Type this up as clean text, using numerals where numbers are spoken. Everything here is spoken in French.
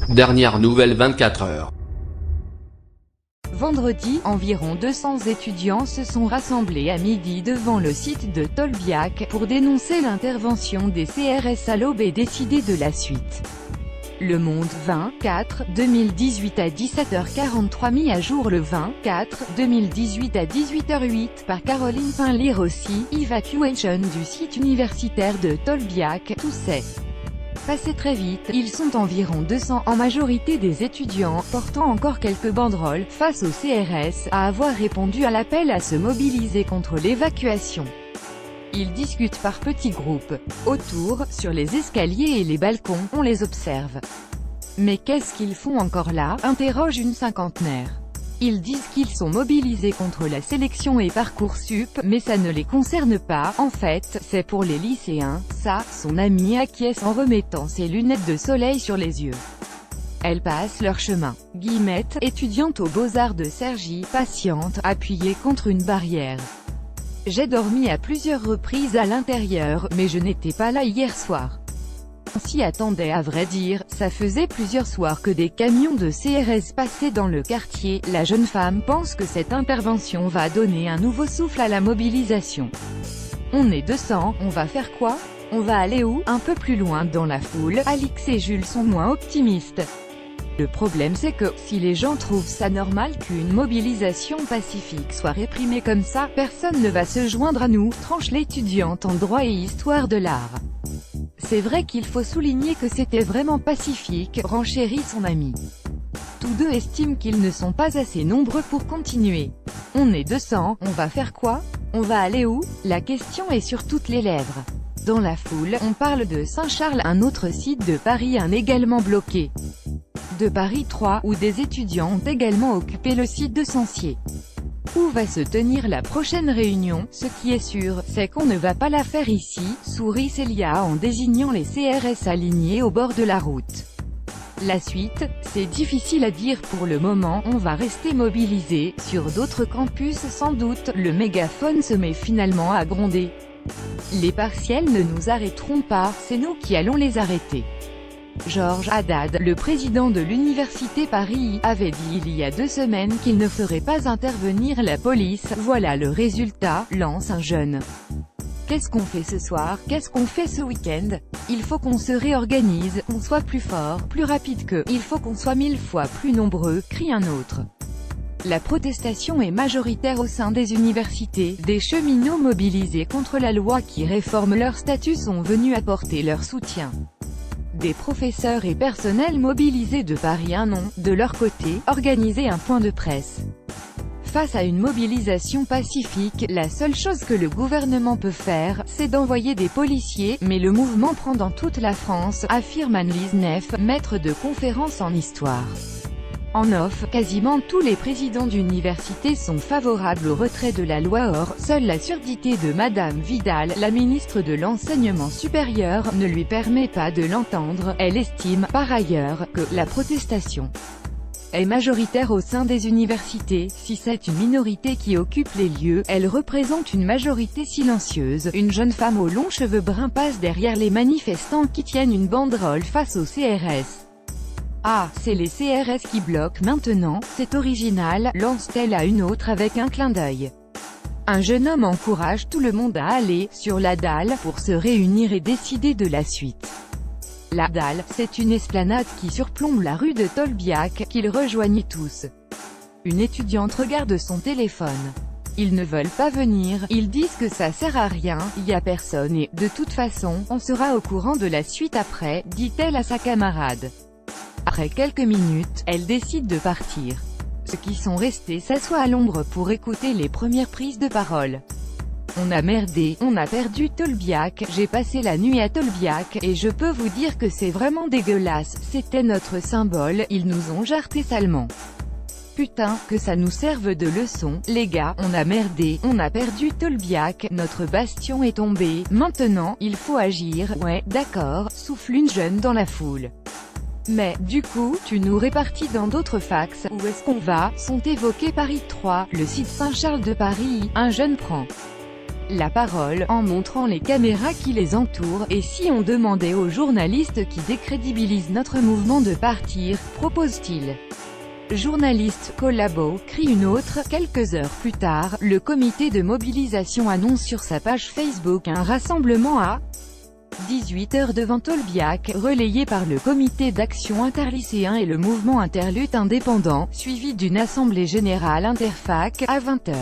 Dernière nouvelle 24 heures. Vendredi, environ 200 étudiants se sont rassemblés à midi devant le site de Tolbiac, pour dénoncer l'intervention des CRS à l'aube et décider de la suite. Le Monde 24/2018 à 17h43, mis à jour le 24/2018 à 18h08 par Caroline Pinlier aussi. Evacuation du site universitaire de Tolbiac. Tout s'est passé très vite. Ils sont environ 200, en majorité des étudiants, portant encore quelques banderoles, face au CRS, à avoir répondu à l'appel à se mobiliser contre l'évacuation. Ils discutent par petits groupes. Autour, sur les escaliers et les balcons, on les observe. Mais qu'est-ce qu'ils font encore là, interroge une cinquantenaire. Ils disent qu'ils sont mobilisés contre la sélection et Parcoursup, mais ça ne les concerne pas, en fait, c'est pour les lycéens, ça, son amie acquiesce en remettant ses lunettes de soleil sur les yeux. Elles passent leur chemin. Guillemette, étudiante aux Beaux-Arts de Cergy, patiente, appuyée contre une barrière. J'ai dormi à plusieurs reprises à l'intérieur, mais je n'étais pas là hier soir. On s'y attendait, à vrai dire, ça faisait plusieurs soirs que des camions de CRS passaient dans le quartier. La jeune femme pense que cette intervention va donner un nouveau souffle à la mobilisation. On est 200, on va faire quoi? On va aller où? Un peu plus loin dans la foule. Alix et Jules sont moins optimistes. Le problème c'est que, si les gens trouvent ça normal qu'une mobilisation pacifique soit réprimée comme ça, personne ne va se joindre à nous, tranche l'étudiante en droit et histoire de l'art. C'est vrai qu'il faut souligner que c'était vraiment pacifique, renchérit son ami. Tous deux estiment qu'ils ne sont pas assez nombreux pour continuer. On est 200, on va faire quoi? On va aller où? La question est sur toutes les lèvres. Dans la foule, on parle de Saint-Charles, un autre site de Paris également bloqué. De Paris 3, où des étudiants ont également occupé le site de Sancier. Où va se tenir la prochaine réunion? Ce qui est sûr, c'est qu'on ne va pas la faire ici, sourit Célia en désignant les CRS alignés au bord de la route. La suite, c'est difficile à dire pour le moment, on va rester mobilisés, sur d'autres campus sans doute. Le mégaphone se met finalement à gronder. Les partiels ne nous arrêteront pas, c'est nous qui allons les arrêter. Georges Haddad, le président de l'Université Paris, avait dit il y a 2 semaines qu'il ne ferait pas intervenir la police. Voilà le résultat, lance un jeune. Qu'est-ce qu'on fait ce soir? Qu'est-ce qu'on fait ce week-end? Il faut qu'on se réorganise, qu'on soit plus fort, plus rapide que. Il faut qu'on soit 1000 fois plus nombreux, crie un autre. La protestation est majoritaire au sein des universités. Des cheminots mobilisés contre la loi qui réforme leur statut sont venus apporter leur soutien. Des professeurs et personnels mobilisés de Paris ont, de leur côté, organisé un point de presse. Face à une mobilisation pacifique, la seule chose que le gouvernement peut faire, c'est d'envoyer des policiers, mais le mouvement prend dans toute la France, affirme Anne-Lise Neff, maître de conférences en histoire. En off, quasiment tous les présidents d'université sont favorables au retrait de la loi. Or, seule la surdité de Madame Vidal, la ministre de l'Enseignement supérieur, ne lui permet pas de l'entendre. Elle estime, par ailleurs, que la protestation est majoritaire au sein des universités. Si c'est une minorité qui occupe les lieux, elle représente une majorité silencieuse. Une jeune femme aux longs cheveux bruns passe derrière les manifestants qui tiennent une banderole face au CRS. Ah, c'est les CRS qui bloquent maintenant, c'est original, lance-t-elle à une autre avec un clin d'œil. Un jeune homme encourage tout le monde à aller sur la dalle pour se réunir et décider de la suite. La dalle, c'est une esplanade qui surplombe la rue de Tolbiac, qu'ils rejoignent tous. Une étudiante regarde son téléphone. Ils ne veulent pas venir, ils disent que ça sert à rien, y a personne et, de toute façon, on sera au courant de la suite après, dit-elle à sa camarade. Après quelques minutes, elle décide de partir. Ceux qui sont restés s'assoient à l'ombre pour écouter les premières prises de parole. On a merdé, on a perdu Tolbiac, j'ai passé la nuit à Tolbiac, et je peux vous dire que c'est vraiment dégueulasse, c'était notre symbole, ils nous ont jarté salement. Putain, que ça nous serve de leçon, les gars, on a merdé, on a perdu Tolbiac, notre bastion est tombé, maintenant, il faut agir. Ouais, d'accord, souffle une jeune dans la foule. Mais, du coup, tu nous répartis dans d'autres facs, où est-ce qu'on va? Sont évoqués Paris 3, le site Saint-Charles de Paris, un jeune prend la parole, en montrant les caméras qui les entourent, et si on demandait aux journalistes qui décrédibilisent notre mouvement de partir, propose-t-il. Journaliste, collabo, crie une autre. Quelques heures plus tard, le comité de mobilisation annonce sur sa page Facebook un rassemblement à 18h devant Tolbiac, relayé par le comité d'action interlycéen et le mouvement interlutte indépendant, suivi d'une assemblée générale interfac, à 20h.